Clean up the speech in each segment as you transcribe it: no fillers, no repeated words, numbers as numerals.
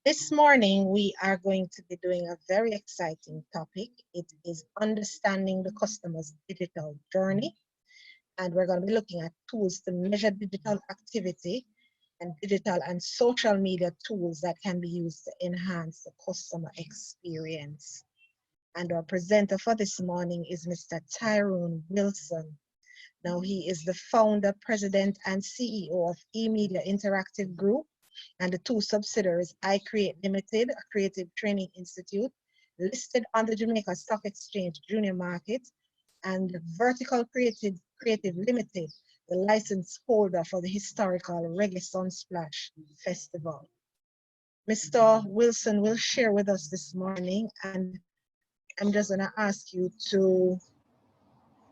This morning, we are going to be doing a very exciting topic. It is understanding the customer's digital journey. And we're going to be looking at tools to measure digital activity and digital and social media tools that can be used to enhance the customer experience. And our presenter for this morning is Mr. Tyrone Wilson. Now, he is the founder, president, and CEO of eMedia Interactive Group and the two subsidiaries, iCreate Limited, a creative training institute, listed on the Jamaica Stock Exchange Junior Market, and Vertical Creative Limited, the license holder for the historical Reggae Sunsplash Festival. Mr. Wilson will share with us this morning, and I'm just going to ask you to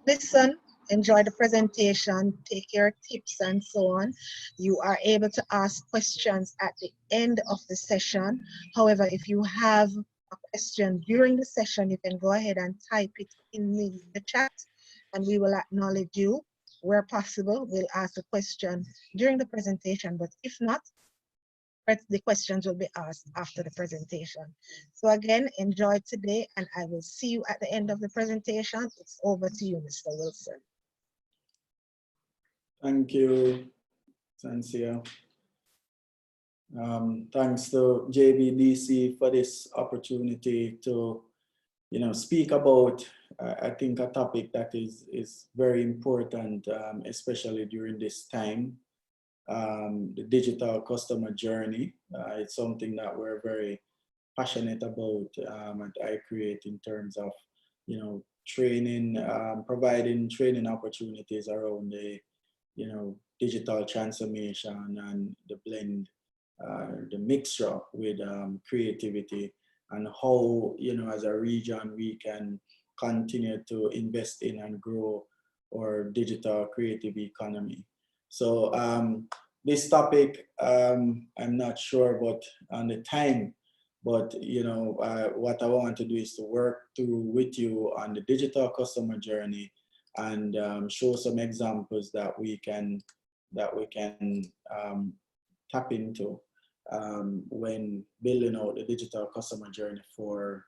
listen, enjoy the presentation, take your tips and so on. You are able to ask questions at the end of the session. However, if you have a question during the session, you can go ahead and type it in the chat and we will acknowledge you. Where possible, we'll ask a question during the presentation, but if not, the questions will be asked after the presentation. So again, enjoy today and I will see you at the end of the presentation. It's over to you, Mr. Wilson. Thank you, Sansia. Thanks to JBDC for this opportunity to, speak about, I think, a topic that is very important, especially during this time. The digital customer journey. It's something that we're very passionate about at iCreate in terms of, training, providing training opportunities around the, digital transformation and the blend, the mixture with creativity and how, as a region, we can continue to invest in and grow our digital creative economy. So this topic, I'm not sure about on the time, but what I want to do is to work through with you on the digital customer journey and show some examples that we can tap into when building out the digital customer journey for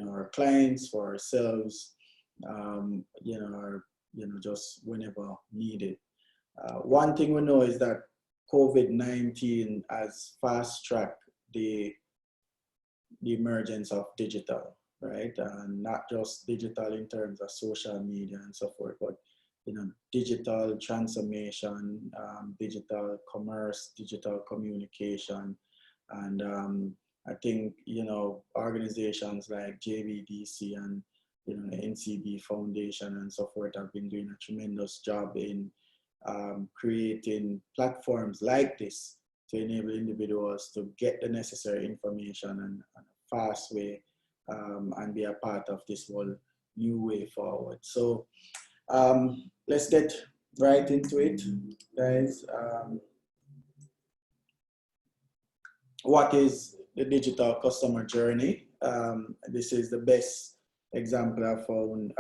our clients, for ourselves, or just whenever needed. One thing we know is that COVID-19 has fast-tracked the emergence of digital, right? And not just digital in terms of social media and so forth, but digital transformation, digital commerce, digital communication, and I think organizations like JBDC and the NCB Foundation and so forth have been doing a tremendous job in creating platforms like this to enable individuals to get the necessary information in a fast way and be a part of this whole new way forward. So let's get right into it, guys. What is the digital customer journey? This is the best example I found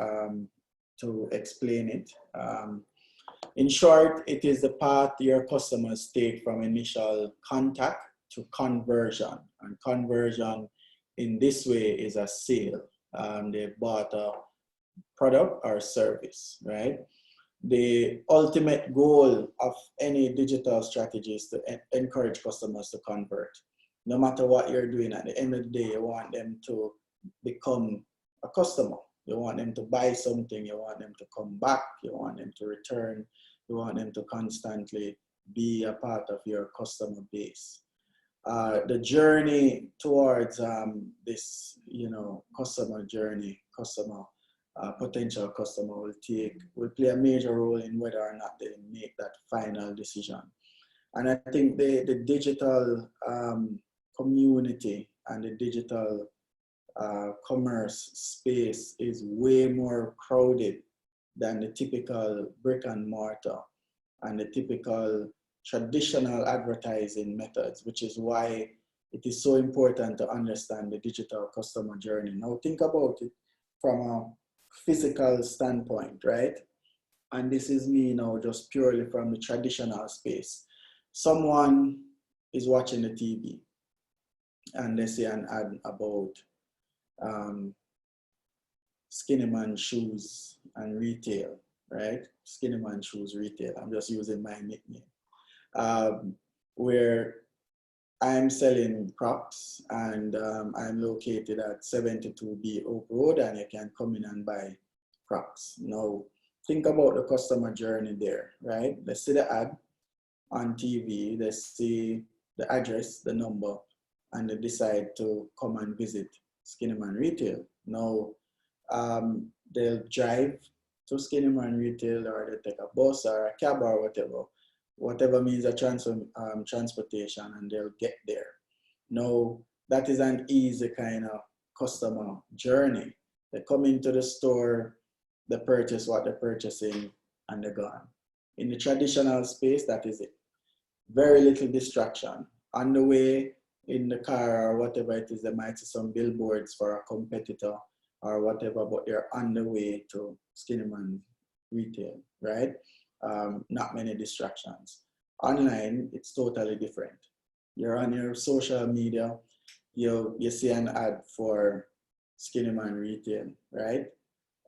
to explain it. In short, it is the path your customers take from initial contact to conversion. And conversion in this way is a sale. They bought a product or service, right? The ultimate goal of any digital strategy is to encourage customers to convert. No matter what you're doing, at the end of the day, you want them to become a customer. You want them to buy something, you want them to come back, you want them to return, you want them to constantly be a part of your customer base. The journey towards this, customer journey, potential customer will play a major role in whether or not they make that final decision. And I think the digital community and the digital commerce space is way more crowded than the typical brick and mortar and the typical traditional advertising methods, which is why it is so important to understand the digital customer journey. Now think about it from a physical standpoint, right? And this is me now just purely from the traditional space. Someone is watching the TV. and they see an ad about Skinnyman shoes and retail, right? Skinnyman shoes retail. I'm just using my nickname. Where I'm selling Crocs, and I'm located at 72B Oak Road, and you can come in and buy Crocs. Now, think about the customer journey there, right? They see the ad on TV, they see the address, the number, and they decide to come and visit Skinnyman Retail. Now, they'll drive to Skinnyman Retail, or they take a bus or a cab or whatever means of transportation, and they'll get there. Now, that is an easy kind of customer journey. They come into the store, they purchase what they're purchasing, and they're gone. In the traditional space, that is it. Very little distraction. On the way in the car or whatever it is, they might see some billboards for a competitor or whatever, but they're on the way to Skinnyman Retail, right? Not many distractions. Online, it's totally different. You're on your social media, you see an ad for Skinnyman Retail, right?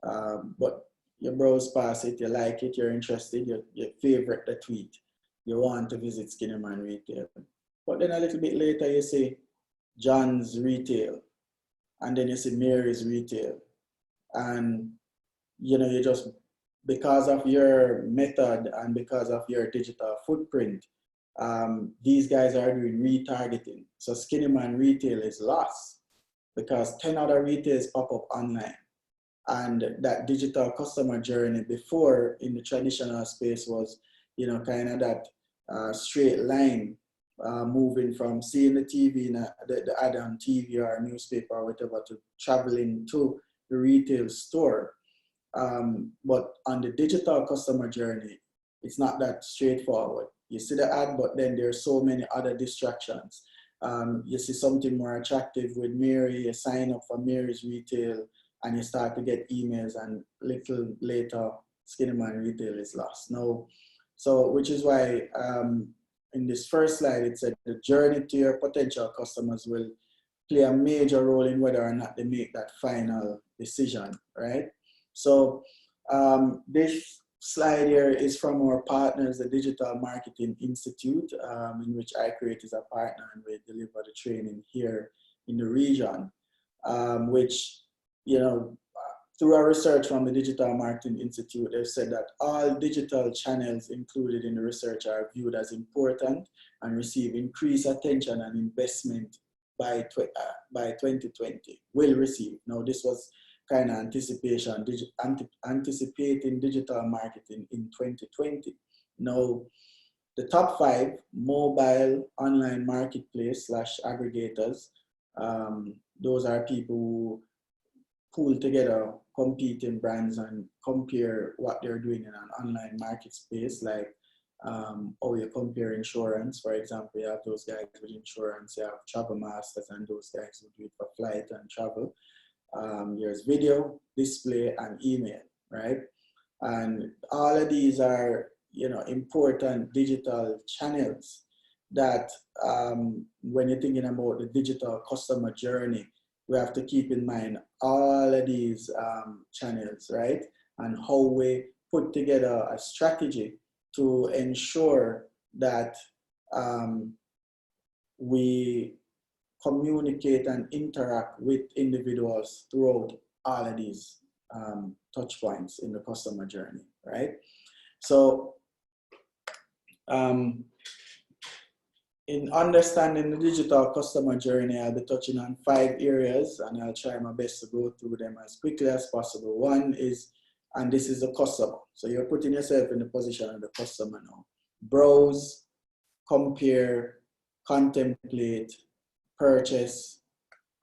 But you browse past it, you like it, you're interested, you favorite the tweet, you want to visit Skinnyman Retail. But then a little bit later, you see John's Retail, and then you see Mary's Retail. And you just, because of your method and because of your digital footprint, these guys are doing retargeting. So Skinnyman Retail is lost because 10 other retailers pop up online. And that digital customer journey before in the traditional space was, kind of that straight line, moving from seeing the TV, the ad on TV or newspaper or whatever, to traveling to the retail store. But on the digital customer journey, it's not that straightforward. You see the ad, but then there's so many other distractions. You see something more attractive with Mary, you sign up for Mary's Retail, and you start to get emails, and little later, Skinnyman Retail is lost. Now, so which is why in this first slide, it said the journey to your potential customers will play a major role in whether or not they make that final decision, right? So this slide here is from our partners, the Digital Marketing Institute, in which iCreate is a partner, and we deliver the training here in the region, which, through our research from the Digital Marketing Institute, they've said that all digital channels included in the research are viewed as important and receive increased attention and investment by 2020, will receive. Now, this was kind of anticipating digital marketing in 2020. Now, the top 5 mobile online marketplace / aggregators, those are people who pull together competing brands and compare what they're doing in an online market space, like you compare insurance. For example, you have those guys with insurance, you have travel masters, and those guys who do it for flight and travel. There's video, display, and email, right? And all of these are, important digital channels that when you're thinking about the digital customer journey, we have to keep in mind all of these channels, right? And how we put together a strategy to ensure that we communicate and interact with individuals throughout all of these touch points in the customer journey, right? So in understanding the digital customer journey, I'll be touching on 5 areas, and I'll try my best to go through them as quickly as possible. One is, and this is the customer. So you're putting yourself in the position of the customer now. Browse, compare, contemplate, purchase,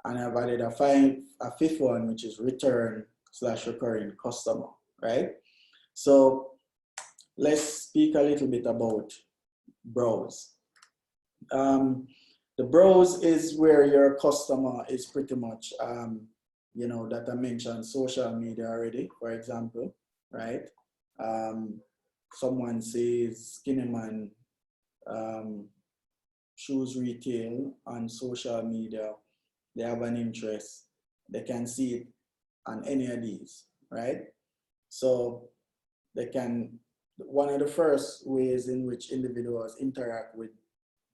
and I've added a 5th one, which is return / recurring customer, right? So let's speak a little bit about browse. The browse is where your customer is pretty much, that I mentioned social media already, for example, right? Someone says Skinnyman shoes retail on social media, they have an interest, they can see it on any of these, right? So they can, one of the first ways in which individuals interact with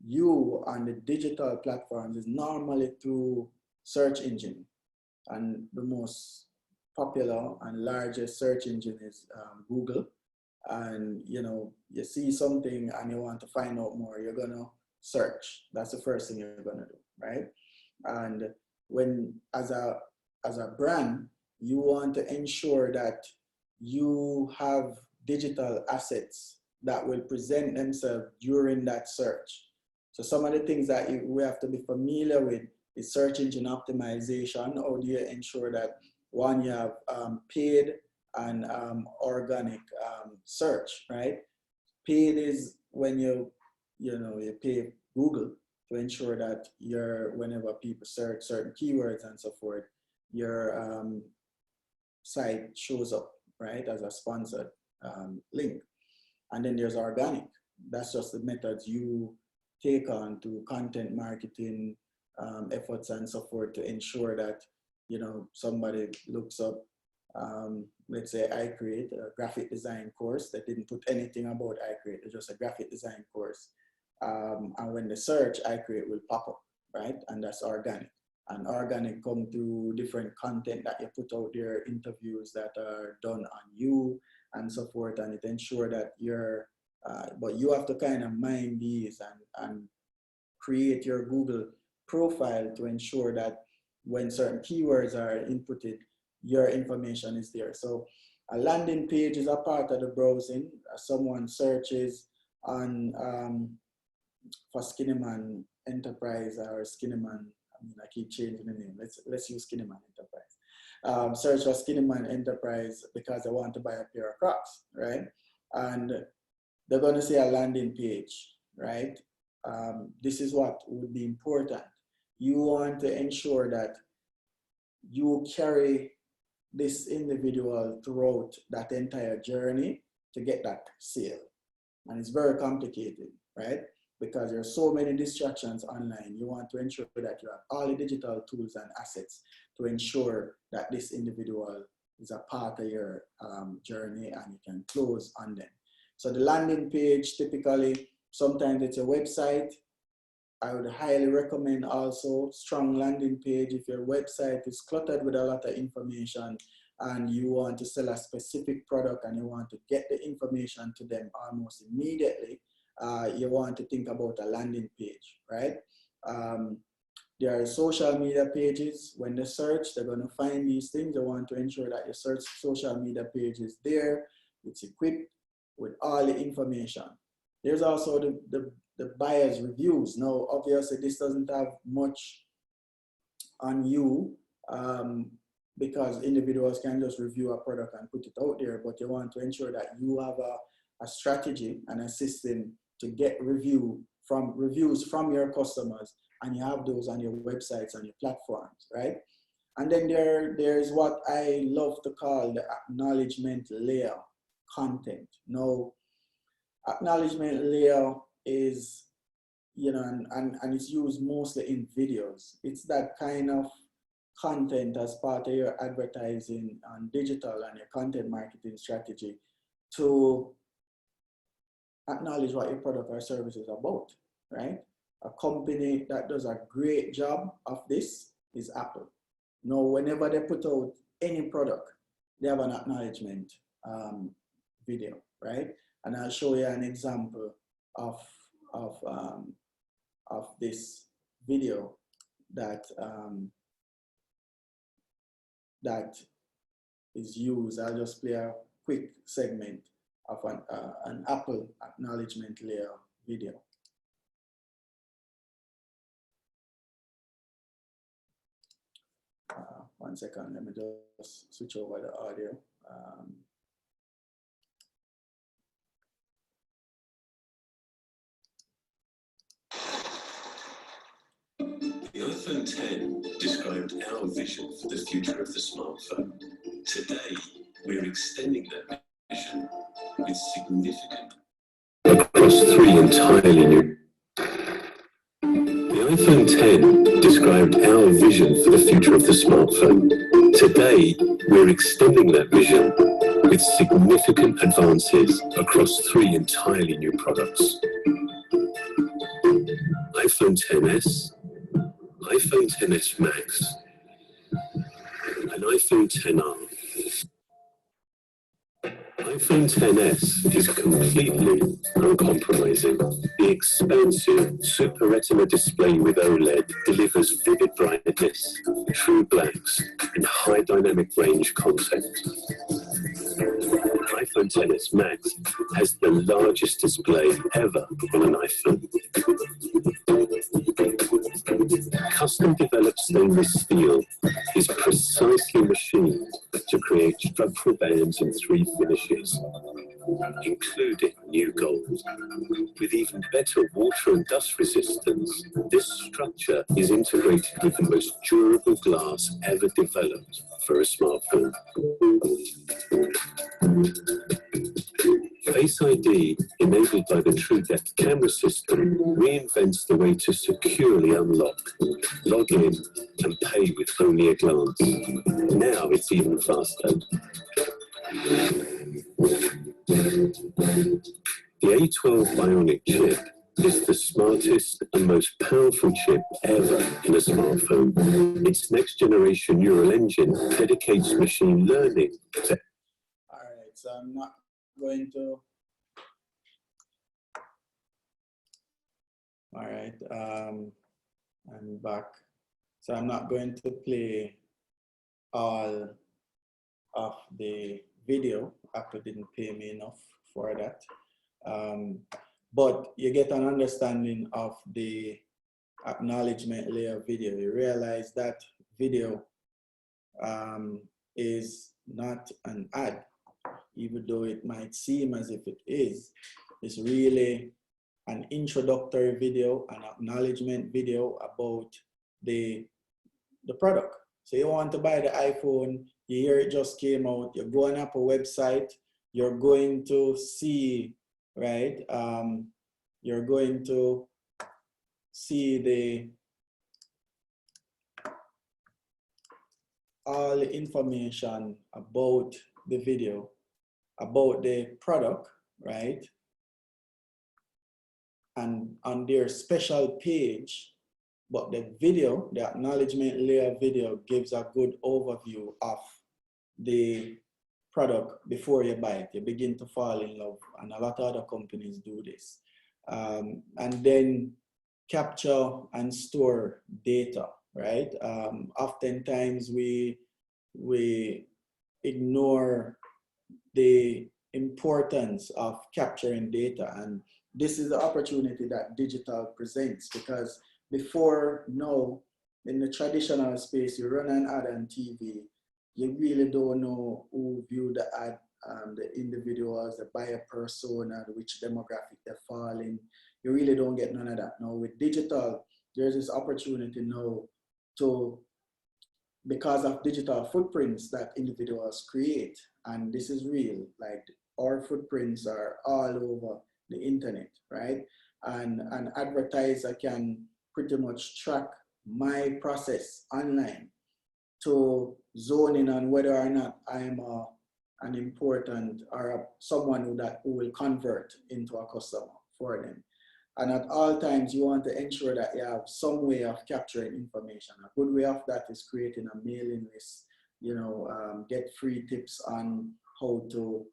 you on the digital platforms is normally through search engine. And the most popular and largest search engine is Google. And you see something and you want to find out more, you're gonna search. That's the first thing you're gonna do, right? And when, as a brand, you want to ensure that you have digital assets that will present themselves during that search. So some of the things that we have to be familiar with is search engine optimization. How do you ensure that, one, you have paid and organic search, right? Paid is when you pay Google to ensure that whenever people search certain keywords and so forth, your site shows up, right, as a sponsored link. And then there's organic. That's just the methods you take on to content marketing efforts and so forth to ensure that somebody looks up, let's say iCreate, a graphic design course. They didn't put anything about iCreate, it's just a graphic design course. And when they search, iCreate will pop up, right? And that's organic. And organic come through different content that you put out there, interviews that are done on you and so forth, and it ensure that but you have to kind of mind these and create your Google profile to ensure that when certain keywords are inputted, your information is there. So a landing page is a part of the browsing. Someone searches on for Skinnyman Enterprise or Skinnyman, I keep changing the name. Let's use Skinnyman Enterprise. Search for Skinnyman Enterprise because they want to buy a pair of Crocs, right? And they're going to see a landing page, right? This is what would be important. You want to ensure that you carry this individual throughout that entire journey to get that sale. And it's very complicated, right? Because there are so many distractions online. You want to ensure that you have all the digital tools and assets to ensure that this individual is a part of your journey and you can close on them. So the landing page, typically, sometimes it's a website. I would highly recommend also strong landing page. If your website is cluttered with a lot of information and you want to sell a specific product and you want to get the information to them almost immediately, you want to think about a landing page, right? There are social media pages. When they search, they're going to find these things. They want to ensure that your search social media page is there. It's equipped with all the information. There's also the buyer's reviews. Now, obviously, this doesn't have much on you because individuals can just review a product and put it out there, but you want to ensure that you have a strategy and a system to get reviews from your customers, and you have those on your websites and your platforms, right? And then there's what I love to call the acknowledgement layer content. Now, acknowledgement layer is, and it's used mostly in videos. It's that kind of content as part of your advertising on digital and your content marketing strategy to acknowledge what your product or service is about, right? A company that does a great job of this is Apple. Now, whenever they put out any product, they have an acknowledgement video, right? And I'll show you an example of this video that that is used. I'll just play a quick segment of an Apple acknowledgement layer video. One second, let me just switch over the audio. The iPhone 10 described our vision for the future of the smartphone. Today, we're extending that vision with significant across 3 entirely new. iPhone 10 described our vision for the future of the smartphone. Today, we're extending that vision with significant advances across 3 entirely new products. iPhone XS, iPhone XS Max, and iPhone XR. iPhone XS is completely uncompromising. The expansive Super Retina display with OLED delivers vivid brightness, true blacks, and high dynamic range concept. iPhone XS Max has the largest display ever on an iPhone. Custom-developed stainless steel is precisely machined to create structural bands in 3 finishes, including new gold. With even better water and dust resistance, this structure is integrated with the most durable glass ever developed for a smartphone. Face ID, enabled by the TrueDepth camera system, reinvents the way to securely unlock, log in, and pay with only a glance. Now it's even faster. The A12 Bionic chip is the smartest and most powerful chip ever in a smartphone. Its next-generation neural engine dedicates machine learning to... All right, so I'm not going to... All right, I'm back. So I'm not going to play all of the video. Apple didn't pay me enough for that. But you get an understanding of the acknowledgement layer video. You realize that video is not an ad, even though it might seem as if it is. It's really an introductory video, an acknowledgement video about the product. So you want to buy the iPhone, you hear it just came out, you go on Apple website, you're going to see, right? You're going to see all the information about the video, about the product, right? And on their special page, but the video, the acknowledgement layer video, gives a good overview of the product before you buy it. You begin to fall in love, and a lot of other companies do this. And then capture and store data, right? Oftentimes we ignore the importance of capturing data, and this is the opportunity that digital presents, because before now, in the traditional space, you run an ad on TV, you really don't know who viewed the ad, the individuals, the buyer persona, which demographic they fall in. You really don't get none of that. Now with digital, there's this opportunity now to, because of digital footprints that individuals create, and this is real, like our footprints are all over the internet, right? And an advertiser can pretty much track my process online to zone in on whether or not I'm an important or someone who will convert into a customer for them. And at all times, you want to ensure that you have some way of capturing information. A good way of that is creating a mailing list, you know, get free tips on how to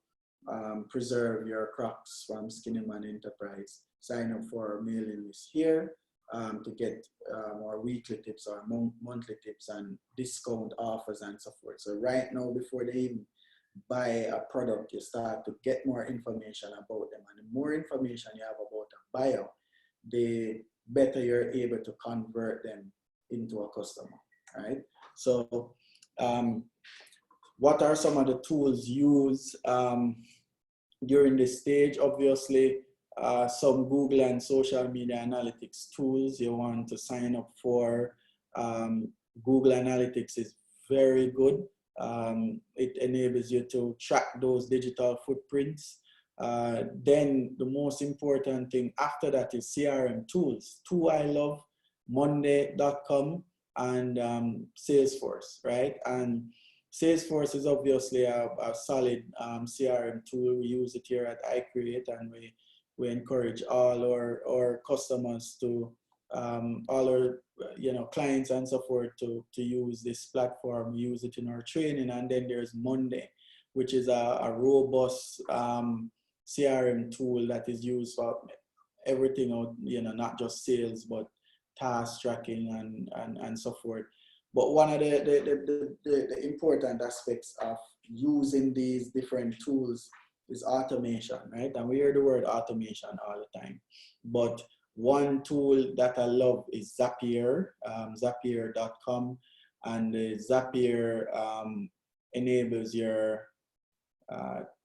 preserve your Crocs from Skinny Man Enterprise. Sign up for a mailing list here to get more weekly tips or monthly tips and discount offers and so forth. So right now, before they even buy a product, you start to get more information about them. And the more information you have about a buyer, the better you're able to convert them into a customer, right? So what are some of the tools used during this stage? Obviously, some Google and social media analytics tools you want to sign up for. Google Analytics is very good. It enables you to track those digital footprints. Then the most important thing after that is CRM tools. Two I love, Monday.com, and Salesforce, right? And Salesforce is obviously a solid CRM tool. We use it here at iCreate, and we encourage all our customers to, all our clients and so forth to use this platform, use it in our training. And then there's Monday, which is a robust CRM tool that is used for everything out, not just sales, but task tracking and so forth. But one of the important aspects of using these different tools is automation, right? And we hear the word automation all the time. But one tool that I love is Zapier, Zapier.com. And Zapier enables your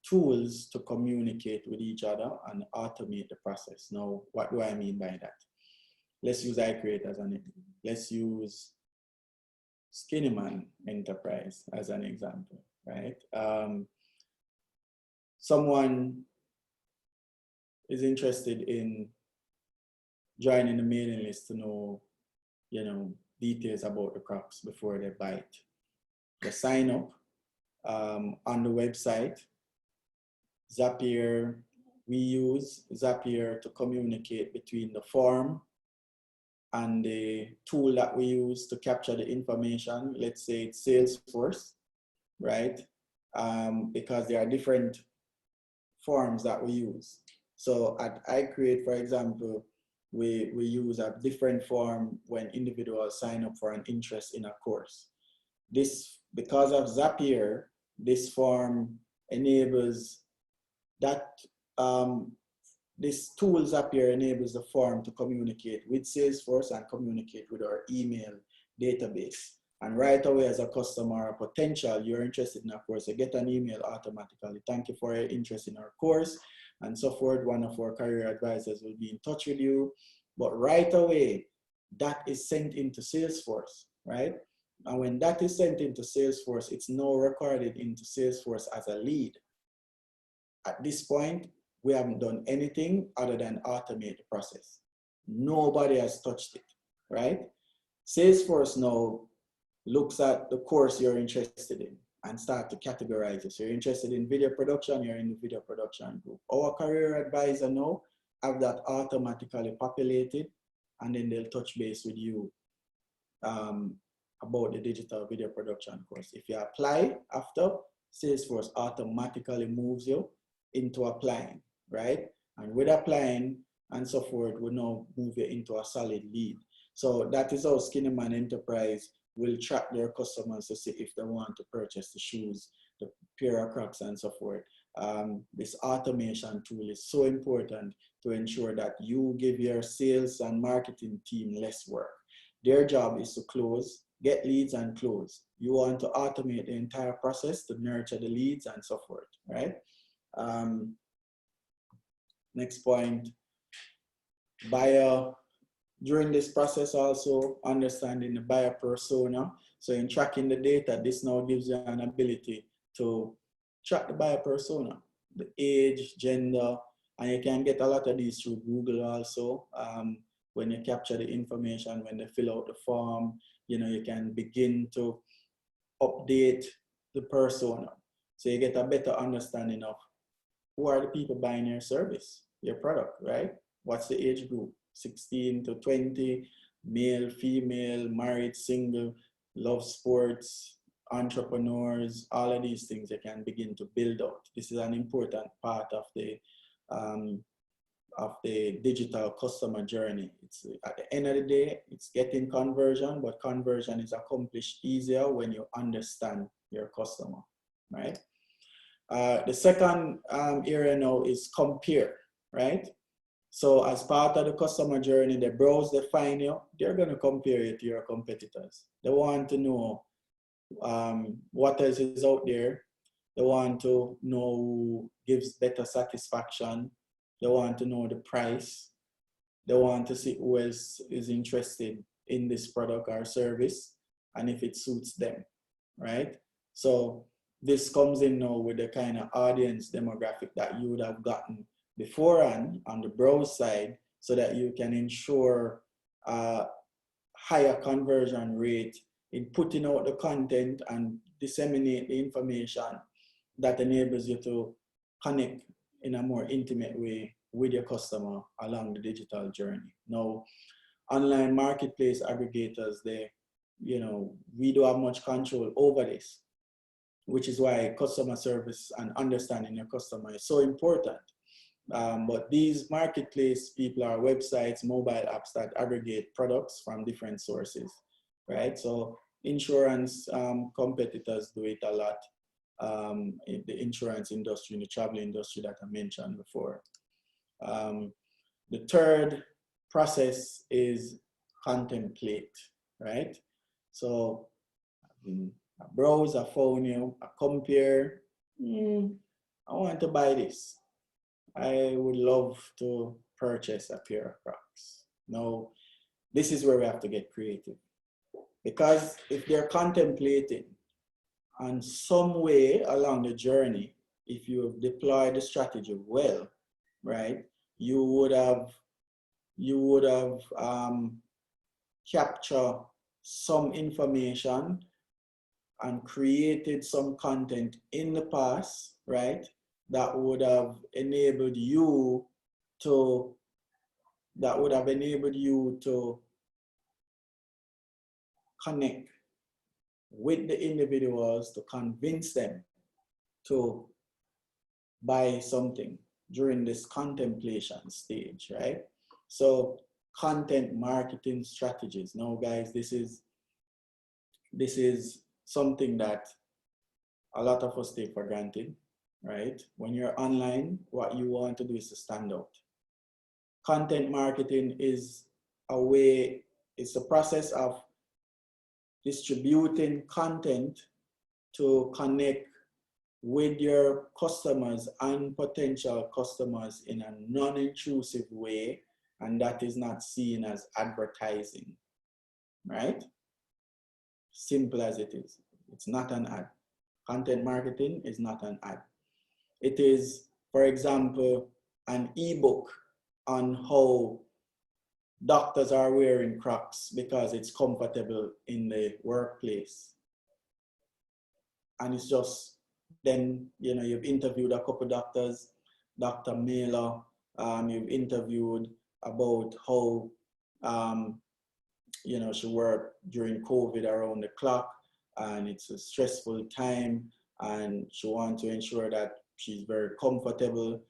tools to communicate with each other and automate the process. Now, what do I mean by that? Let's use iCreate as let's use Skinnyman Enterprise as an example, right? Someone is interested in joining the mailing list to know, details about the crops before they buy it. They sign up on the website. Zapier, we use Zapier to communicate between the form and the tool that we use to capture the information. Let's say it's Salesforce, right? Because there are different forms that we use. So at iCreate, for example, we use a different form when individuals sign up for an interest in a course. This, because of Zapier, this form enables that, this tool Zapier enables the form to communicate with Salesforce and communicate with our email database. And right away, as a customer or potential, you're interested in a course, you get an email automatically. Thank you for your interest in our course and so forth. One of our career advisors will be in touch with you. But right away, that is sent into Salesforce, right? And when that is sent into Salesforce, it's now recorded into Salesforce as a lead. At this point, we haven't done anything other than automate the process. Nobody has touched it, right? Salesforce now looks at the course you're interested in and start to categorize it. So you're interested in video production, you're in the video production group. Our career advisor now have that automatically populated, and then they'll touch base with you about the digital video production course. If you apply after, Salesforce automatically moves you into applying, right? And with applying and so forth, we now move you into a solid lead. So that is how Skinnyman Enterprise will track their customers to see if they want to purchase the shoes, the pair of Crocs and so forth. This automation tool is so important to ensure that you give your sales and marketing team less work. Their job is to close, get leads and close. You want to automate the entire process to nurture the leads and so forth, right? Next point, buyer. During this process also, understanding the buyer persona. So in tracking the data, this now gives you an ability to track the buyer persona, the age, gender, and you can get a lot of these through Google also. When you capture the information, when they fill out the form, you can begin to update the persona. So you get a better understanding of who are the people buying your service, your product, right? What's the age group? 16 to 20, male, female, married, single, love sports, entrepreneurs, all of these things you can begin to build out. This is an important part of the digital customer journey. It's at the end of the day, it's getting conversion, but conversion is accomplished easier when you understand your customer, right? The second area now is compare, right? So as part of the customer journey, they browse, they find you, they're going to compare you to your competitors. They want to know what else is out there. They want to know who gives better satisfaction. They want to know the price. They want to see who else is interested in this product or service and if it suits them, right? So this comes in now with the kind of audience demographic that you would have gotten beforehand on the browse side, so that you can ensure higher conversion rate in putting out the content and disseminate the information that enables you to connect in a more intimate way with your customer along the digital journey. Now, online marketplace aggregators, we don't have much control over this, which is why customer service and understanding your customer is so important. But these marketplace people are websites, mobile apps that aggregate products from different sources, right? So insurance competitors do it a lot in the insurance industry, in the travel industry that I mentioned before. The third process is contemplate, right? So I browse, I phone you, I compare, I want to buy this. I would love to purchase a pair of Crocs. Now, this is where we have to get creative. Because if they're contemplating on some way along the journey, if you have deployed the strategy well, right, you would have captured some information and created some content in the past, right, that would have enabled you to connect with the individuals to convince them to buy something during this contemplation stage, right? So content marketing strategies. Now, guys, this is something that a lot of us take for granted, right? When you're online, what you want to do is to stand out. Content marketing is it's a process of distributing content to connect with your customers and potential customers in a non-intrusive way, and that is not seen as advertising, right? Simple as it is. It's not an ad. Content marketing is not an ad. It is, for example, an ebook on how doctors are wearing Crocs because it's comfortable in the workplace. And it's just, then, you've interviewed a couple doctors, Dr. Mailer, you've interviewed about how, she worked during COVID around the clock, and it's a stressful time, and she wants to ensure that she's very comfortable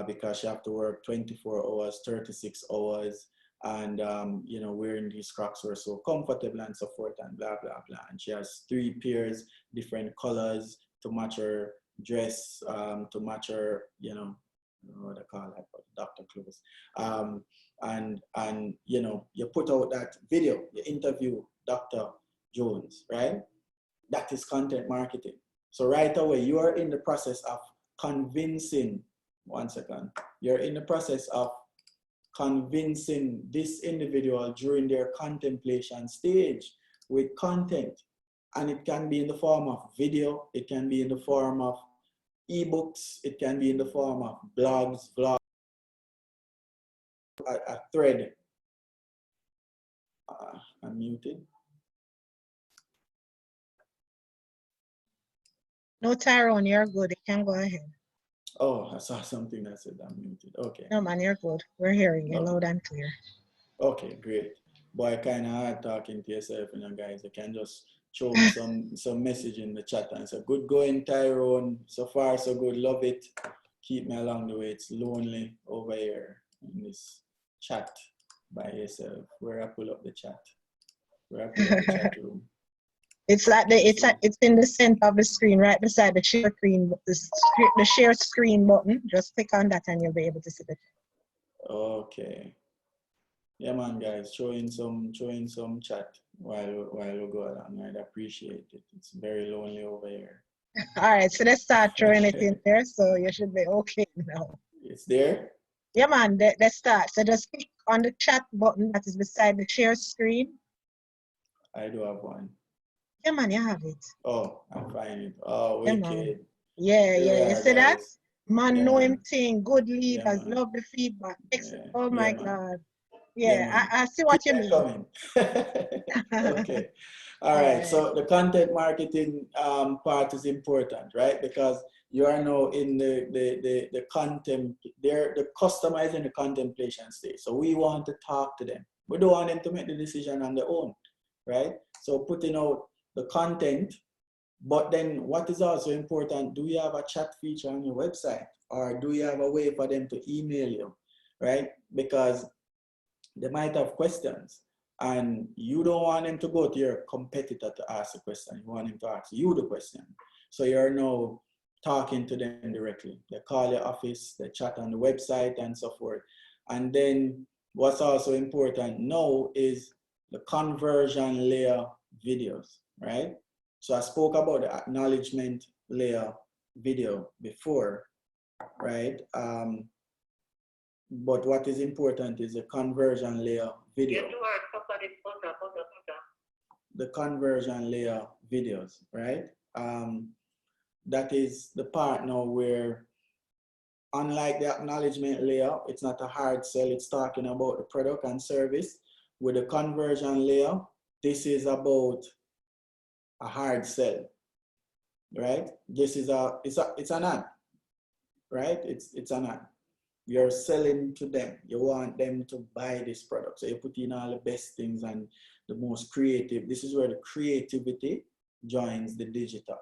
because she has to work 24 hours, 36 hours, and wearing these Crocs were so comfortable and so forth and blah, blah, blah. And she has 3 pairs, different colors to match her dress, to match her, what they call that, doctor clothes. And you put out that video, you interview Dr. Jones, right? That is content marketing. So right away, you are in the process of convincing, you're in the process of convincing this individual during their contemplation stage with content. And it can be in the form of video, it can be in the form of ebooks, it can be in the form of blogs, vlogs, a thread. I'm muted. No, Tyrone, you're good. You can go ahead. Oh, I saw something that said I'm muted. Okay. No, man, you're good. We're hearing you loud and clear. Okay, great. Boy, kind of hard talking to yourself, guys. You can just show me some message in the chat and say, good going, Tyrone. So far, so good. Love it. Keep me along the way. It's lonely over here in this chat by yourself. Where I pull up the chat. Where I pull up the chat room. It's like it's in the center of the screen, right beside the share screen, the share screen button. Just click on that and you'll be able to see it. Okay. Yeah, man, guys, showing some chat while we go along. I'd appreciate it. It's very lonely over here. All right, so let's start throwing it in there. So you should be okay now. It's there? Yeah, man, let's start. So just click on the chat button that is beside the share screen. I do have one. Yeah, man, you have it. Oh, I find it. Oh, yeah, wicked. Man. Yeah. You see that? Man, know him thing. Good leaders. Love the feedback. Oh my God. Yeah, I see Keep what you that mean. coming. Okay. All All right. right. So the content marketing part is important, right? Because you are now in the customer is in the contemplation stage. So we want to talk to them. We don't want them to make the decision on their own, right? So putting out the content, but then what is also important, do you have a chat feature on your website? Or do you have a way for them to email you, right? Because they might have questions and you don't want them to go to your competitor to ask a question. You want them to ask you the question. So you're now talking to them directly. They call your office, they chat on the website and so forth. And then what's also important now is the conversion layer videos, right? So I spoke about the acknowledgement layer video before, right? But what is important is the conversion layer video. The conversion layer videos, right? That is the part now where, unlike the acknowledgement layer, it's not a hard sell, it's talking about the product and service. With the conversion layer, this is about a hard sell, right? This is it's an ad, right? It's an ad. You're selling to them. You want them to buy this product. So you put in all the best things and the most creative. This is where the creativity joins the digital.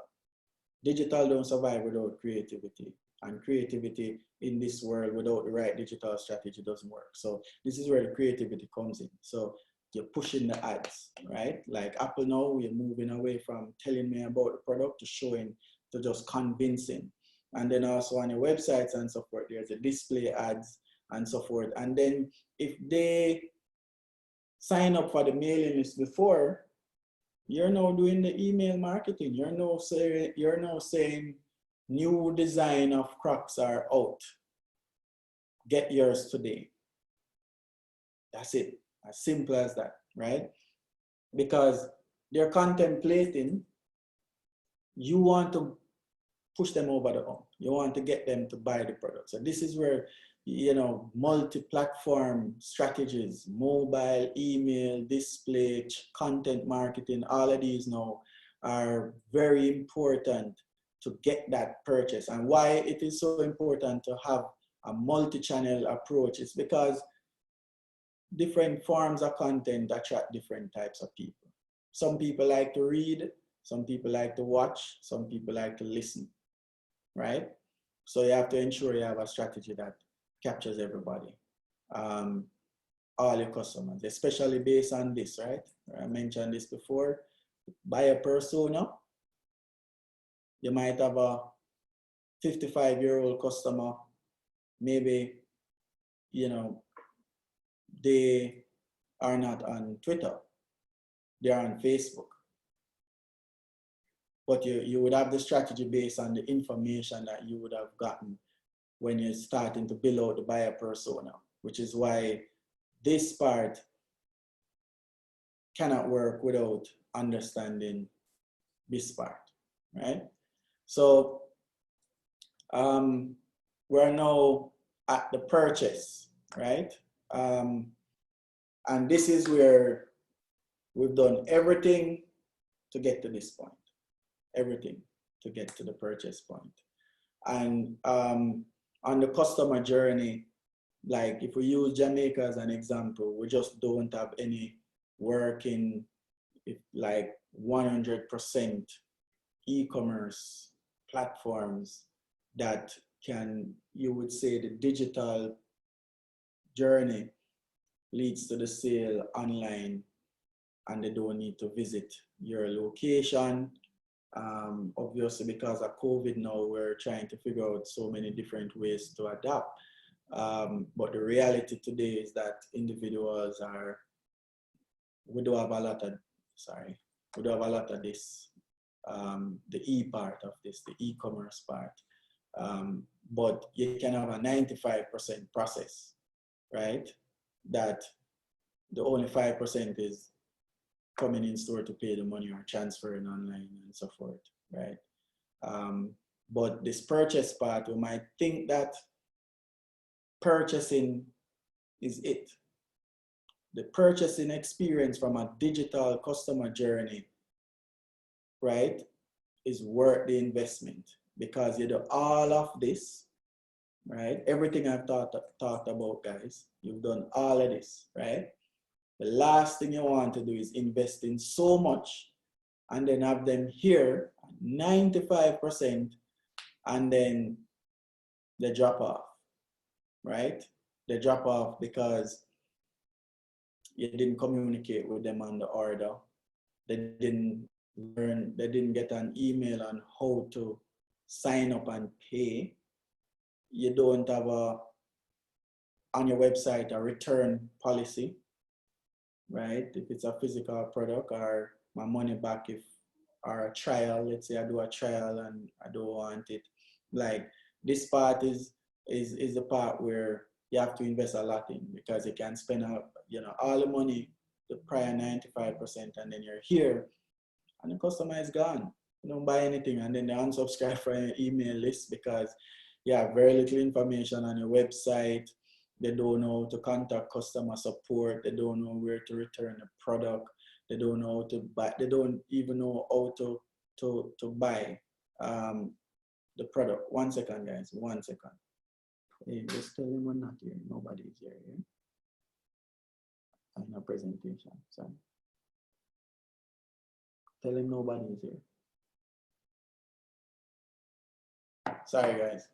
Digital don't survive without creativity. And creativity in this world without the right digital strategy doesn't work. So this is where the creativity comes in. So you're pushing the ads, right? Like Apple now, we're moving away from telling me about the product to showing, to just convincing. And then also on your websites and so forth, there's a display ads and so forth. And then if they sign up for the mailing list before, you're now doing the email marketing. You're now saying new design of Crocs are out. Get yours today. That's it. As simple as that, right? Because they're contemplating, you want to push them over the hump. You want to get them to buy the product. So this is where, you know, multi-platform strategies, mobile, email, display, content marketing, all of these now are very important to get that purchase. And why it is so important to have a multi-channel approach is because different forms of content attract different types of people. Some people like to read, some people like to watch, some people like to listen, right? So you have to ensure you have a strategy that captures everybody, all your customers, especially based on this, right? I mentioned this before, buyer persona. You might have a 55-year-old customer, maybe, you know, they are not on Twitter, they're on Facebook. But you would have the strategy based on the information that you would have gotten when you're starting to build out the buyer persona, which is why this part cannot work without understanding this part, right? So we're now at the purchase, right? And this is where we've done everything to get to this point, everything to get to the purchase point. And on the customer journey, like if we use Jamaica as an example, we just don't have any working, like 100% e-commerce platforms that can, you would say the digital journey leads to the sale online and they don't need to visit your location. Obviously, because of COVID now, we're trying to figure out so many different ways to adapt. But the reality today is that individuals are, we do have a lot of this, the E part of this, the e-commerce part. But you can have a 95% process, right? That the only 5% is coming in store to pay the money or transferring online and so forth, right? But this purchase part, we might think that purchasing is it. the purchasing experience from a digital customer journey, right, is worth the investment, because you do all of this, right? Everything I've talked about, guys, you've done all of this, right? The last thing you want to do is invest in so much and then have them here 95% and then they drop off, right? They drop off because you didn't communicate with them on the order. They didn't learn, they didn't get an email on how to sign up and pay. You don't have on your website a return policy, right? If it's a physical product, or my money back if, or a trial, let's say I do a trial and I don't want it. Like, this part is the part where you have to invest a lot in, because you can spend all the money, the prior 95%, and then you're here and the customer is gone. You don't buy anything, and then they unsubscribe from your email list because you have very little information on your website. They don't know how to contact customer support. They don't know where to return a product. They don't know how to buy. They don't even know how to buy the product. 1 second, guys. 1 second. Hey, just tell them we're not here. Nobody's here. Yeah? I'm in a presentation. Sorry. Tell him nobody's here. Sorry, guys.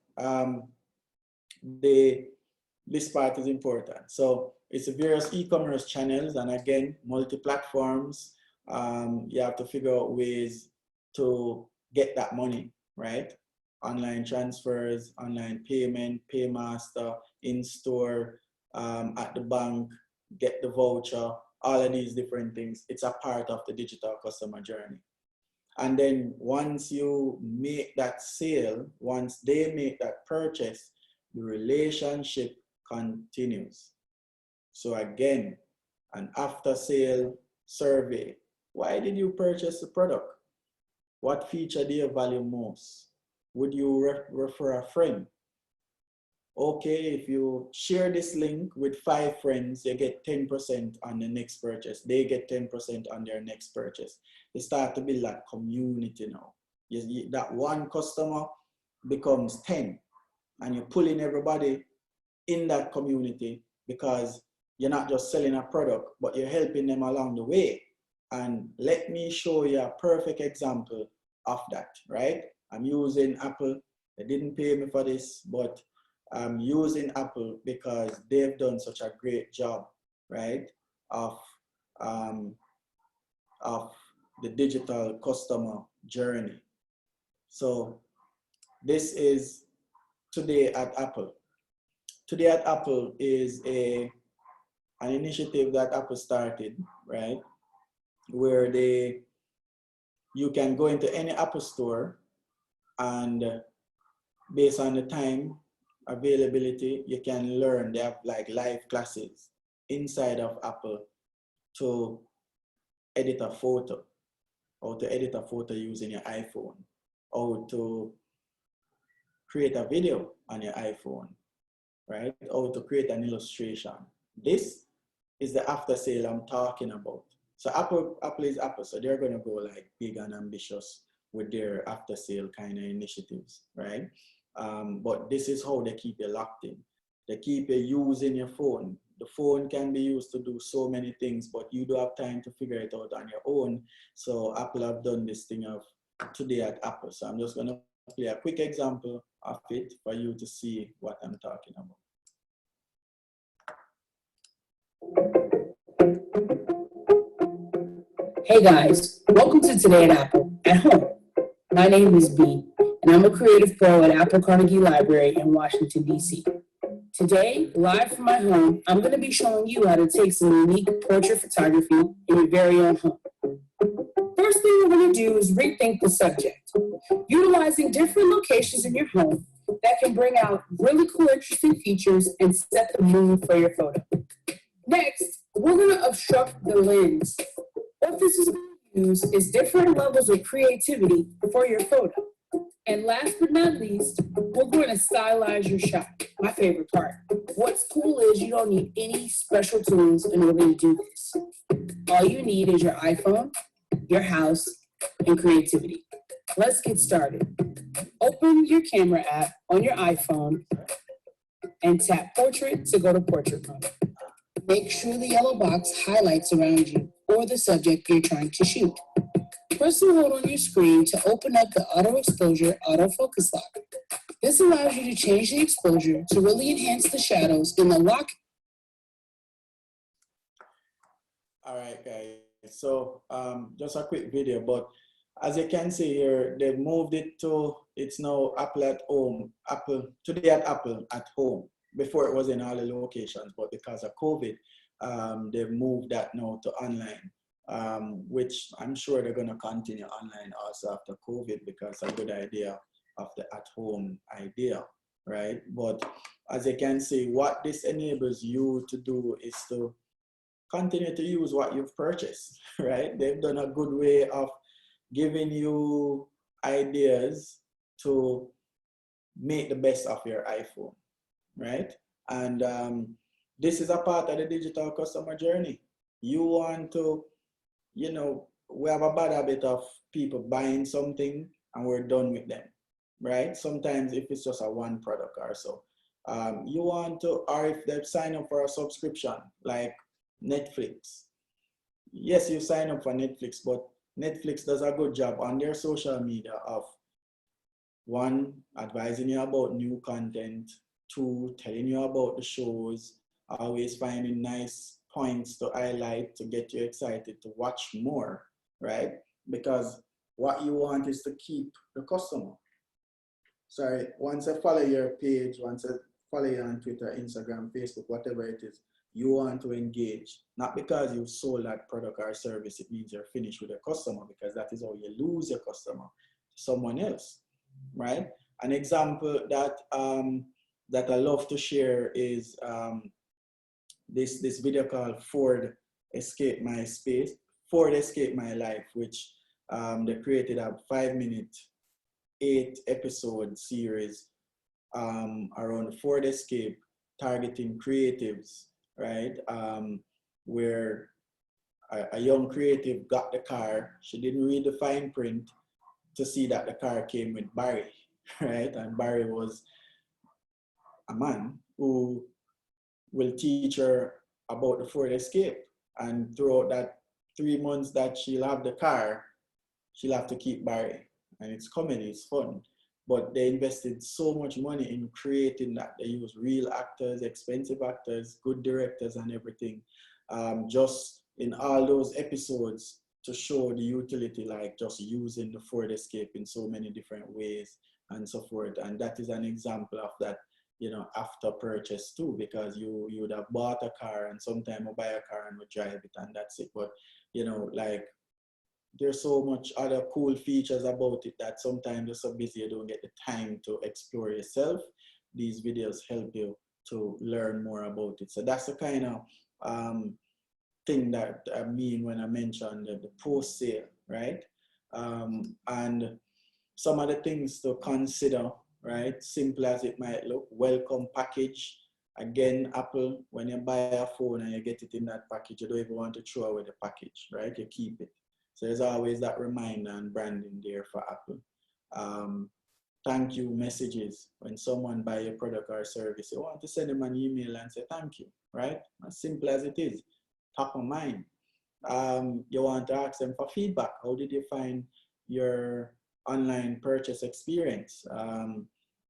This part is important. So it's the various e-commerce channels, and again, multi-platforms. You have to figure out ways to get that money, right? Online transfers, online payment, Paymaster, in-store, at the bank, get the voucher, all of these different things. It's a part of the digital customer journey. And then once you make that sale, once they make that purchase, the relationship continues. So again, an after sale survey. Why did you purchase the product? What feature do you value most? Would you refer a friend? Okay, if you share this link with 5 friends, you get 10% on the next purchase. They get 10% on their next purchase. They start to build that community now. That one customer becomes 10, and you're pulling everybody in that community, because you're not just selling a product, but you're helping them along the way. And let me show you a perfect example of that, right? I'm using Apple. They didn't pay me for this, but I'm using Apple because they've done such a great job, right, of the digital customer journey. So this is Today at Apple. Today at Apple is an initiative that Apple started, right, where you can go into any Apple store, and based on the time availability, you can learn. They have like live classes inside of Apple to edit a photo, or to edit a photo using your iPhone, or to create a video on your iPhone, right? Or to create an illustration. This is the after sale I'm talking about. So Apple is Apple, so they're gonna go like big and ambitious with their after sale kind of initiatives, right? But this is how they keep you locked in. They keep you using your phone. The phone can be used to do so many things, but you do have time to figure it out on your own. So Apple have done this thing of Today at Apple. So I'm just gonna play a quick example of it for you to see what I'm talking about. Hey guys, welcome to Today at Apple at home. My name is B, and I'm a creative pro at Apple Carnegie Library in Washington, D.C. Today, live from my home, I'm going to be showing you how to take some unique portrait photography in your very own home. First thing we're going to do is rethink the subject, utilizing different locations in your home that can bring out really cool, interesting features and set the mood for your photo. Next, we're going to obstruct the lens. What this is going to use is different levels of creativity for your photo. And last but not least, we're going to stylize your shop. My favorite part. What's cool is you don't need any special tools in order to do this. All you need is your iPhone, your house, and creativity. Let's get started. Open your camera app on your iPhone and tap Portrait to go to Portrait Mode. Make sure the yellow box highlights around you or the subject you're trying to shoot. Press and hold on your screen to open up the auto exposure autofocus lock. This allows you to change the exposure to really enhance the shadows in the lock. All right, guys. So just a quick video, but as you can see here, they've moved it to, it's now Apple at home, today at Apple at home. Before it was in all the locations, but because of COVID, they've moved that now to online. Which I'm sure they're going to continue online also after COVID, because a good idea of the at-home idea, right? But as you can see, what this enables you to do is to continue to use what you've purchased, right? They've done a good way of giving you ideas to make the best of your iPhone, right? And this is a part of the digital customer journey. You want to, you know, we have a bad habit of people buying something and we're done with them, right? Sometimes if it's just a one product or so, you want to, or if they've signed up for a subscription like Netflix. Yes, you sign up for Netflix, but Netflix does a good job on their social media of, one, advising you about new content, two, telling you about the shows, always finding nice points to highlight to get you excited to watch more, right? Because what you want is to keep the customer. Sorry, once I follow your page, once I follow you on Twitter, Instagram, Facebook, whatever it is, you want to engage, not because you've sold that product or service, it means you're finished with a customer, because that is how you lose your customer to someone else, right? An example that that I love to share is this video called Ford Escape My Space, Ford Escape My Life, which they created a 5-minute, 8-episode series around Ford Escape, targeting creatives, right? Where a young creative got the car, she didn't read the fine print to see that the car came with Barry, right? And Barry was a man who will teach her about the Ford Escape. And throughout that 3 months that she'll have the car, she'll have to keep Barry. And it's comedy, it's fun. But they invested so much money in creating that. They use real actors, expensive actors, good directors and everything. Just in all those episodes to show the utility, like just using the Ford Escape in so many different ways and so forth. And that is an example of that, you know, after purchase too, because you would have bought a car and sometime you buy a car and we drive it and that's it. But, you know, like there's so much other cool features about it that sometimes you're so busy you don't get the time to explore yourself. These videos help you to learn more about it. So that's the kind of thing that I mean when I mentioned the post sale, right? And some of the things to consider, right? Simple as it might look, welcome package. Again, Apple, when you buy a phone and you get it in that package, you don't even want to throw away the package, right? You keep it. So there's always that reminder and branding there for Apple. Thank you messages. When someone buys a product or service, you want to send them an email and say thank you, right? As simple as it is, top of mind. You want to ask them for feedback. How did you find your online purchase experience?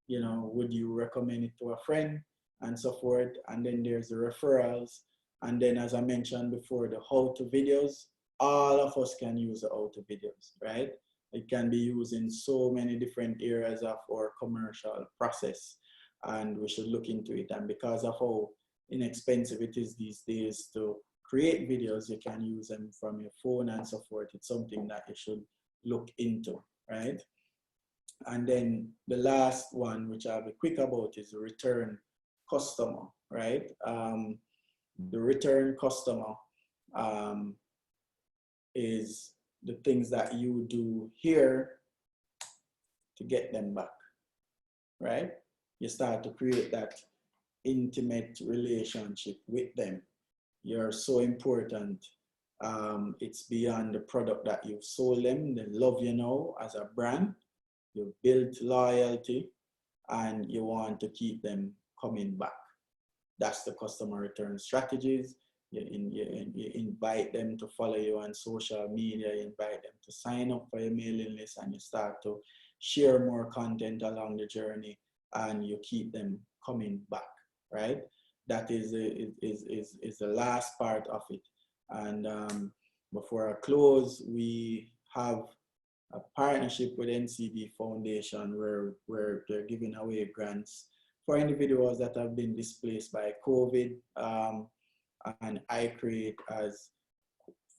You know, would you recommend it to a friend and so forth? And then there's the referrals. And then as I mentioned before, the how-to videos. All of us can use the how-to videos, right? It can be used in so many different areas of our commercial process, and we should look into it. And because of how inexpensive it is these days to create videos, you can use them from your phone and so forth. It's something that you should look into, right? And then the last one, which I'll be quick about, is the return customer, right? The return customer is the things that you do here to get them back, right? You start to create that intimate relationship with them. You're so important. It's beyond the product that you've sold them. They love you now as a brand. You've built loyalty and you want to keep them coming back. That's the customer return strategies. You invite them to follow you on social media, you invite them to sign up for your mailing list, and you start to share more content along the journey, and you keep them coming back, right? That is the last part of it. And before I close, we have a partnership with NCB Foundation where they're giving away grants for individuals that have been displaced by COVID. And iCreate has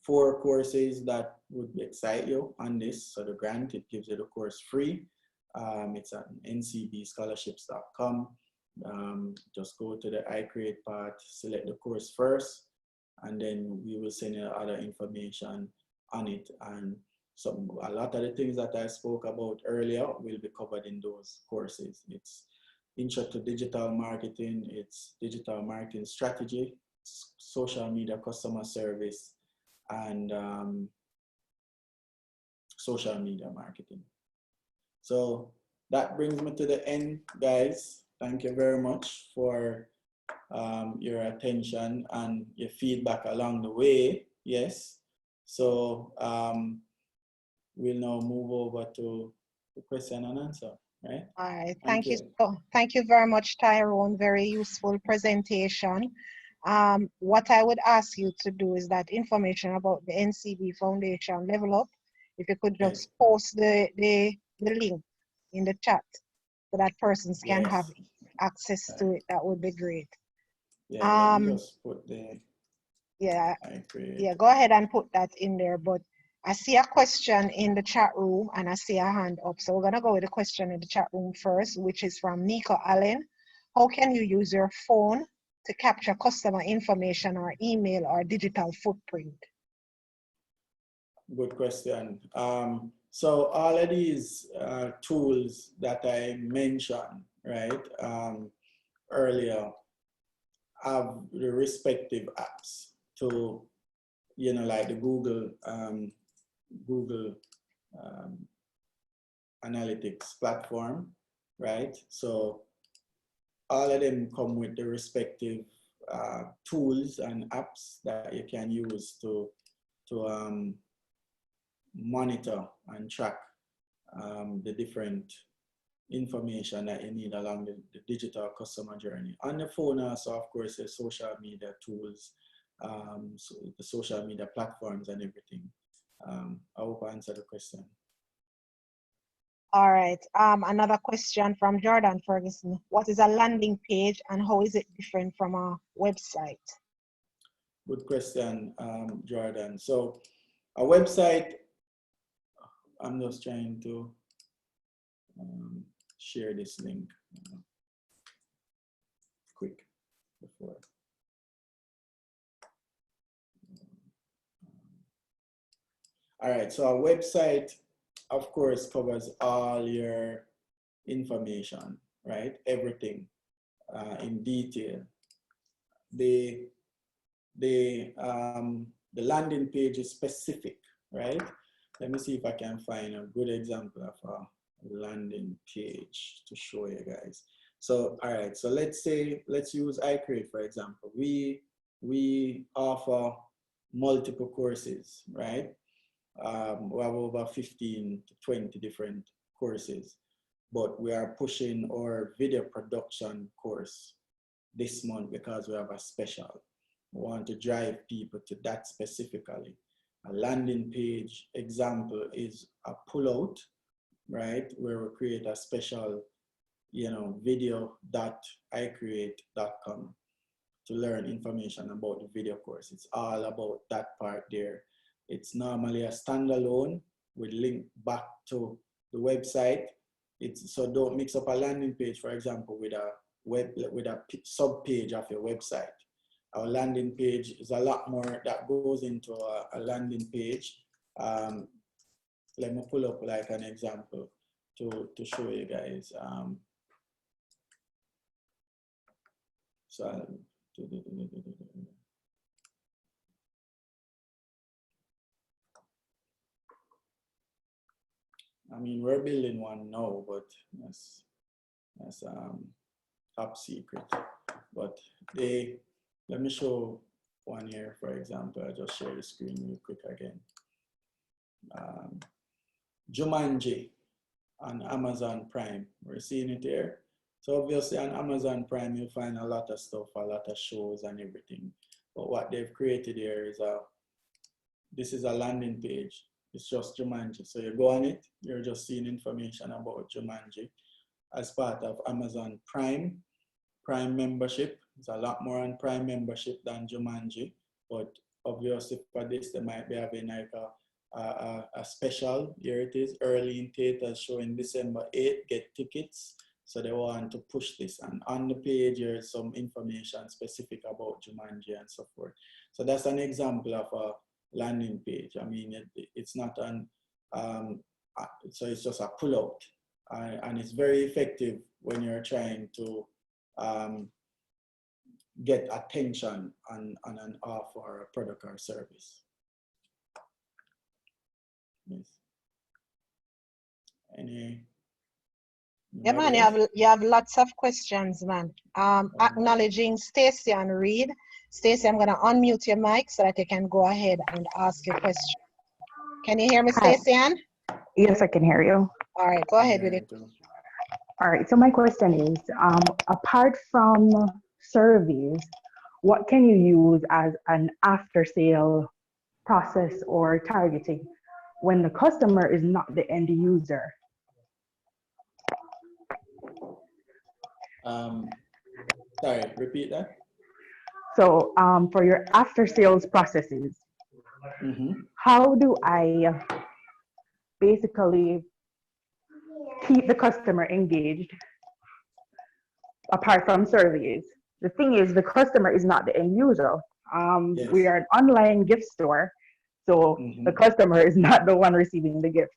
4 courses that would excite you on this. So the grant, it gives you the course free. It's at ncbscholarships.com. Just go to the iCreate part, select the course first, and then we will send you other information on it. And a lot of the things that I spoke about earlier will be covered in those courses. It's Intro to Digital Marketing, it's Digital Marketing Strategy, Social Media Customer Service, and Social Media Marketing. So that brings me to the end, guys. Thank you very much for your attention and your feedback along the way. Yes. So we'll now move over to the question and answer, right? All right, Thank you. Thank you very much, Tyrone. Very useful presentation. What I would ask you to do is that information about the NCB Foundation Level Up, if you could just post the link in the chat so that persons can have access to it, that would be great. Yeah, let me just put the go ahead and put that in there. But I see a question in the chat room and I see a hand up. So we're gonna go with the question in the chat room first, which is from Nico Allen. How can you use your phone to capture customer information or email or digital footprint? Good question. So all of these tools that I mentioned, right, earlier, have the respective apps to, you know, like the Google Analytics platform, right? So all of them come with the respective tools and apps that you can use to monitor and track the different information that you need along the digital customer journey. On the phone also, of course, the social media tools, so the social media platforms and everything. I hope I answered the question. All right, another question from Jordan Ferguson. What is a landing page and how is it different from a website? Good question, Jordan. So a website, I'm just trying to share this link quick before. All right, so a website, of course, covers all your information, right? Everything in detail. The landing page is specific, right? Let me see if I can find a good example of a landing page to show you guys. So, all right, so let's use iCreate, for example. We offer multiple courses, right? We have over 15 to 20 different courses, but we are pushing our video production course this month because we have a special. We want to drive people to that specifically. A landing page example is a pullout, right? Where we create a special, you know, video.icreate.com to learn information about the video course. It's all about that part there. It's normally a standalone with link back to the website. So don't mix up a landing page, for example, with a sub page of your website. Our landing page is a lot more that goes into a landing page. Let me pull up like an example. to show you guys. So I mean, we're building one now, but that's top secret. But let me show one here, for example. I just share the screen real quick again. Jumanji on Amazon Prime. We're seeing it here. So obviously on Amazon Prime, you'll find a lot of stuff, a lot of shows and everything. But what they've created here is this is a landing page. It's just Jumanji. So you go on it, you're just seeing information about Jumanji as part of Amazon Prime membership. It's a lot more on Prime membership than Jumanji, but obviously for this, they might be having like a special. Here it is, early in theaters showing December 8th, get tickets. So they want to push this, and on the page there's some information specific about Jumanji and so forth. So that's an example of a landing page. I mean, it's not an, so it's just a pull-out, and it's very effective when you're trying to get attention on an offer or a product or service. Yes. Yeah, man, you have lots of questions, man. Acknowledging Stacy and Reed. Stacy, I'm gonna unmute your mic so that you can go ahead and ask your question. Can you hear me, Stacy Ann? Yes, I can hear you. All right, go ahead with it. All right, so my question is, apart from surveys, what can you use as an after-sale process or targeting when the customer is not the end user? Sorry, repeat that. So for your after-sales processes, how do I basically keep the customer engaged apart from surveys? The thing is, the customer is not the end user. Yes. We are an online gift store, so the customer is not the one receiving the gift.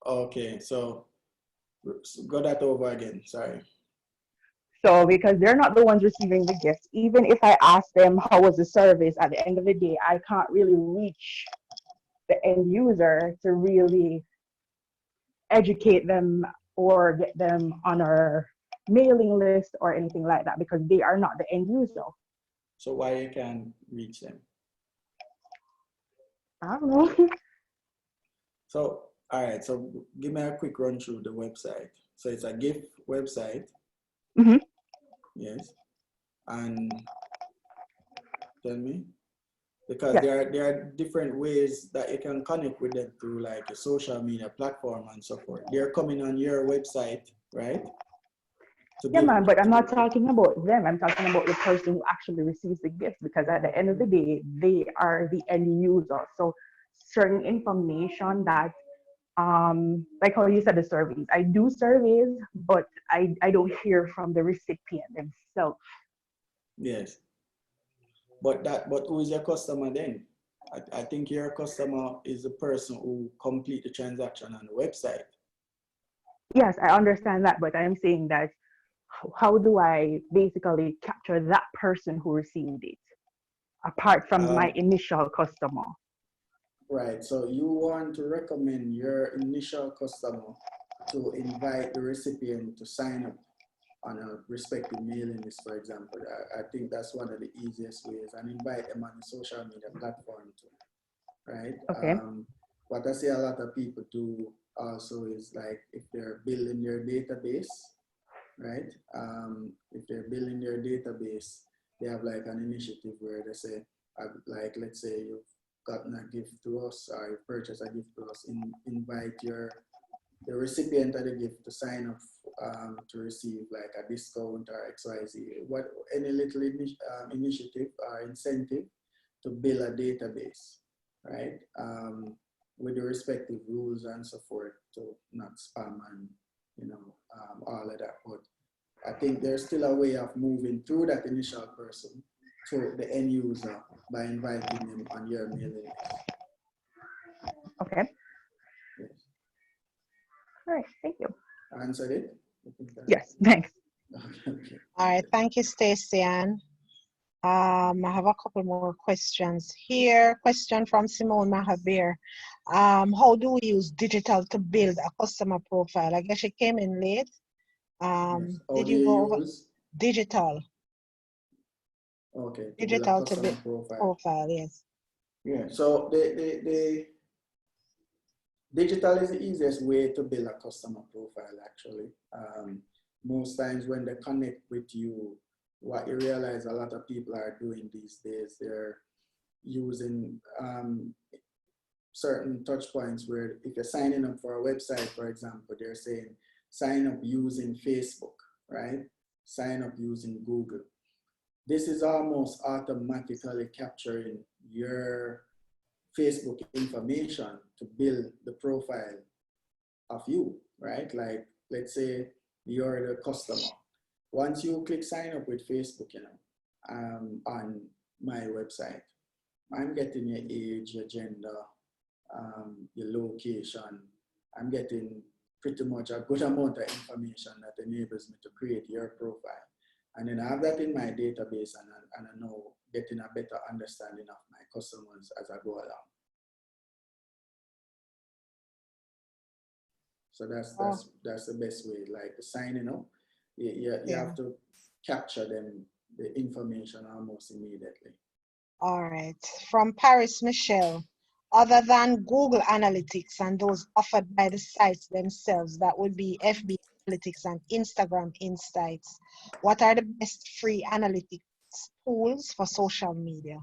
Okay, so go that over again, sorry. So because they're not the ones receiving the gift, even if I ask them how was the service, at the end of the day, I can't really reach the end user to really educate them or get them on our mailing list or anything like that, because they are not the end user. So why you can't reach them? I don't know. So, all right, so give me a quick run through the website. So it's a gift website. Yes. And tell me, because there are different ways that you can connect with them through like a social media platform and so forth. They're coming on your website, right? Yeah, man, but I'm not talking about them. I'm talking about the person who actually receives the gift, because at the end of the day, they are the end user. So certain information that, like how you said, the surveys. I do surveys, but I don't hear from the recipient themselves. Yes. But who is your customer then? I think your customer is the person who complete the transaction on the website. Yes, I understand that, but I'm saying that how do I basically capture that person who received it, apart from my initial customer? Right, so you want to recommend your initial customer to invite the recipient to sign up on a respective mailing list, for example. I think that's one of the easiest ways, and invite them on the social media platform too, right? Okay. What I see a lot of people do also is like if they're building their database, right? If they're building their database, they have like an initiative where they say, like, let's say you've gotten a gift to us or you purchased a gift to us, invite the recipient of the gift to sign up to receive like a discount or XYZ, any little initiative or incentive to build a database, right? With the respective rules and so forth to not spam and all of that. But I think there's still a way of moving through that initial person to the end user by inviting them on your mailing list. Okay. Yes. All right. answered it? I think that- Yes, thanks. Okay. All right, thank you, Stacey Ann. I have a couple more questions here. Question from Simone Mahabir. How do we use digital to build a customer profile? I guess she came in late. Yes. How Did do you go over use? digital? Okay, to build a Digital to customer build profile. profile, yes. Yeah, so the digital is the easiest way to build a customer profile, actually. Most times when they connect with you, what you realize a lot of people are doing these days, they're using certain touch points where if you're signing up for a website, for example, they're saying, sign up using Facebook, right? Sign up using Google. This is almost automatically capturing your Facebook information to build the profile of you, right? Like, let's say you're the customer. Once you click sign up with Facebook, on my website, I'm getting your age, your gender, your location. I'm getting pretty much a good amount of information that enables me to create your profile. And then I have that in my database, and I know getting a better understanding of my customers as I go along. So that's the best way, like signing up. You have to capture them, the information almost immediately. All right. From Paris Michelle, other than Google Analytics and those offered by the sites themselves, that would be FB Analytics and Instagram Insights, what are the best free analytics tools for social media?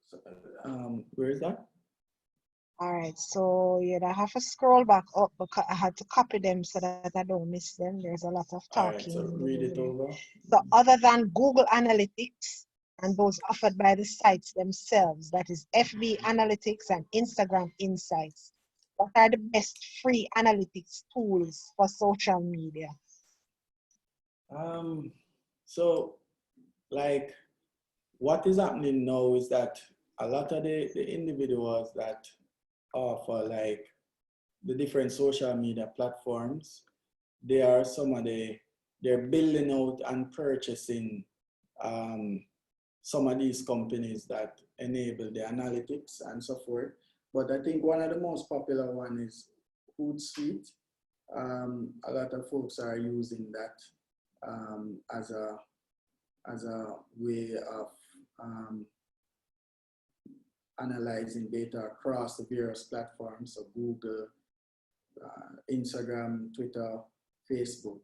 So, where is that? All right, so you'd have to scroll back up because I had to copy them so that I don't miss them. There's a lot of All right, talking. so read it over. So other than Google Analytics and those offered by the sites themselves, that is FB Analytics and Instagram Insights, what are the best free analytics tools for social media? So like what is happening now is that a lot of the individuals that offer like the different social media platforms, they are they're building out and purchasing some of these companies that enable the analytics and so forth. But I think one of the most popular one is Hootsuite. A lot of folks are using that as a way of analyzing data across the various platforms, so Google, Instagram, Twitter, Facebook.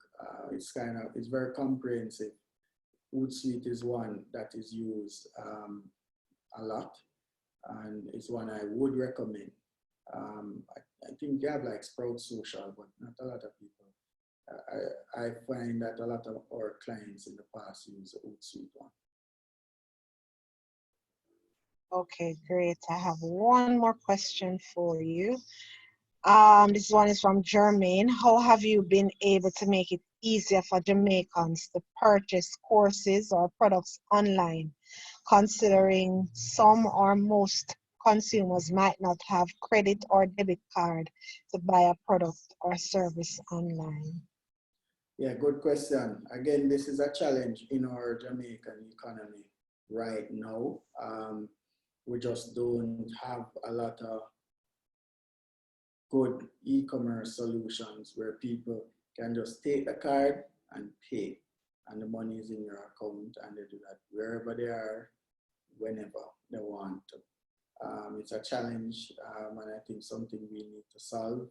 It's very comprehensive. Hootsuite is one that is used a lot, and it's one I would recommend. I think they have like Sprout Social, but not a lot of people. I find that a lot of our clients in the past use the Hootsuite one. Okay, great. I have one more question for you. This one is from Jermaine. How have you been able to make it easier for Jamaicans to purchase courses or products online, considering some or most consumers might not have credit or debit card to buy a product or service online? Yeah, good question. Again, this is a challenge in our Jamaican economy right now. We just don't have a lot of good e-commerce solutions where people can just take the card and pay, and the money is in your account, and they do that wherever they are, whenever they want to. It's a challenge, and I think something we need to solve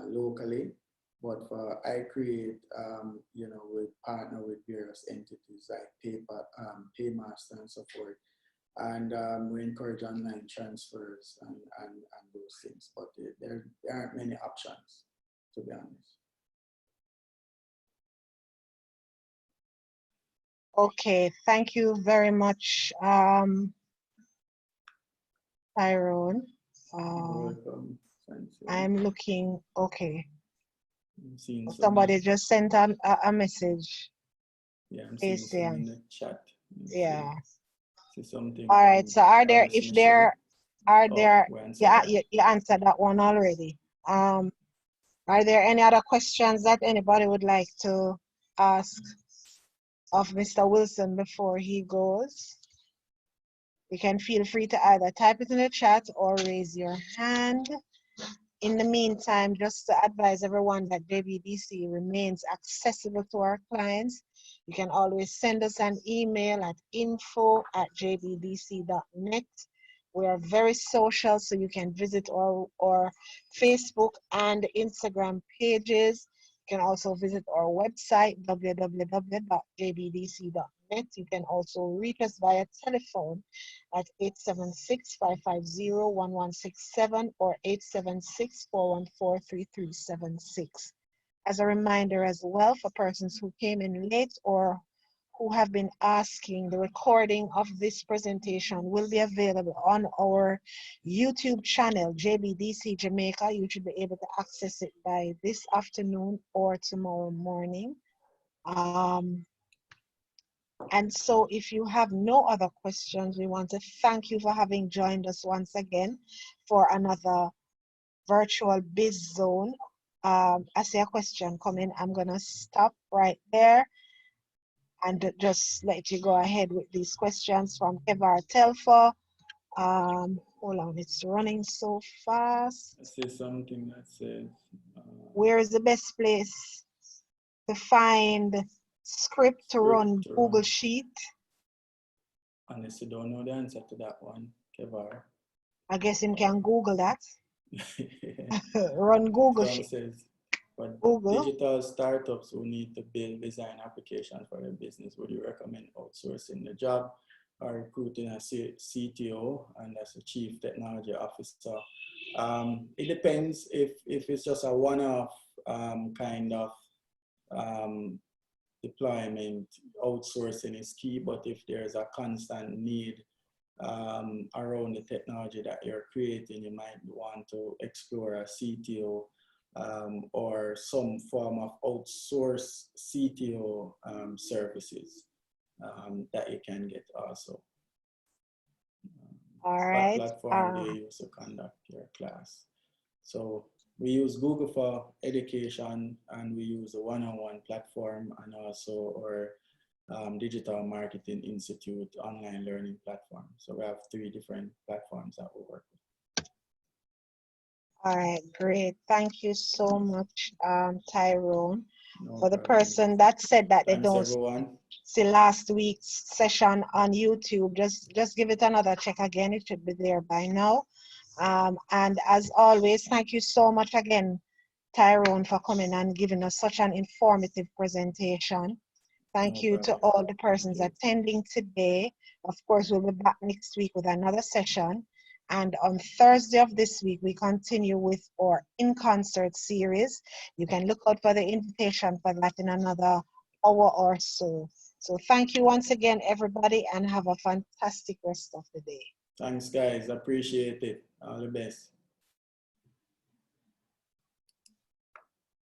locally. But for iCreate, we partner with various entities like Paymaster and so forth. And we encourage online transfers and those things, but there aren't many options, to be honest. Okay, thank you very much, Tyrone. Welcome. I'm looking, okay. I'm seeing Somebody just sent a message. Yeah, I'm seeing some in the chat. Yeah. See something. All right, so are there, if there, are there, we answered that. you answered that one already. Are there any other questions that anybody would like to ask of Mr. Wilson before he goes? You can feel free to either type it in the chat or raise your hand. In the meantime, just to advise everyone that JBDC remains accessible to our clients, you can always send us an email at info@jbdc.net. We are very social, so you can visit our Facebook and Instagram pages. You can also visit our website, www.jbdc.net. You can also reach us via telephone at 876-550-1167 or 876-414-3376. As a reminder as well, for persons who came in late or who have been asking, the recording of this presentation will be available on our YouTube channel, JBDC Jamaica. You should be able to access it by this afternoon or tomorrow morning. And so if you have no other questions, we want to thank you for having joined us once again for another virtual biz zone. I see a question coming. I'm gonna stop right there and just let you go ahead with these questions from Kevar Telfor. Hold on, it's running so fast. I see something that says, where is the best place to find script to run Google Sheet? Honestly, don't know the answer to that one, Kevar. I guess you can Google that. Run Google Some Sheet. says, but Google. digital startups who need to build design applications for their business, would you recommend outsourcing the job or recruiting a CTO and as a chief technology officer? It depends if it's just a one-off kind of deployment, outsourcing is key, but if there's a constant need around the technology that you're creating, you might want to explore a CTO or some form of outsourced CTO services that you can get also. All right. What platform do you use to conduct your class? So we use Google for education, and we use the one-on-one platform, and also our Digital Marketing Institute online learning platform. So we have 3 different platforms that we work with. All right, great. Thank you so much, Tyrone. No For the problem. person that said that they Thanks, don't everyone. see last week's session on YouTube, just give it another check again. It should be there by now. And as always, thank you so much again, Tyrone, for coming and giving us such an informative presentation. Thank you to all the persons attending today. Of course, we'll be back next week with another session. And on Thursday of this week, we continue with our In Concert series. You can look out for the invitation for that in another hour or so. So thank you once again, everybody, and have a fantastic rest of the day. Thanks, guys. Appreciate it. All the best.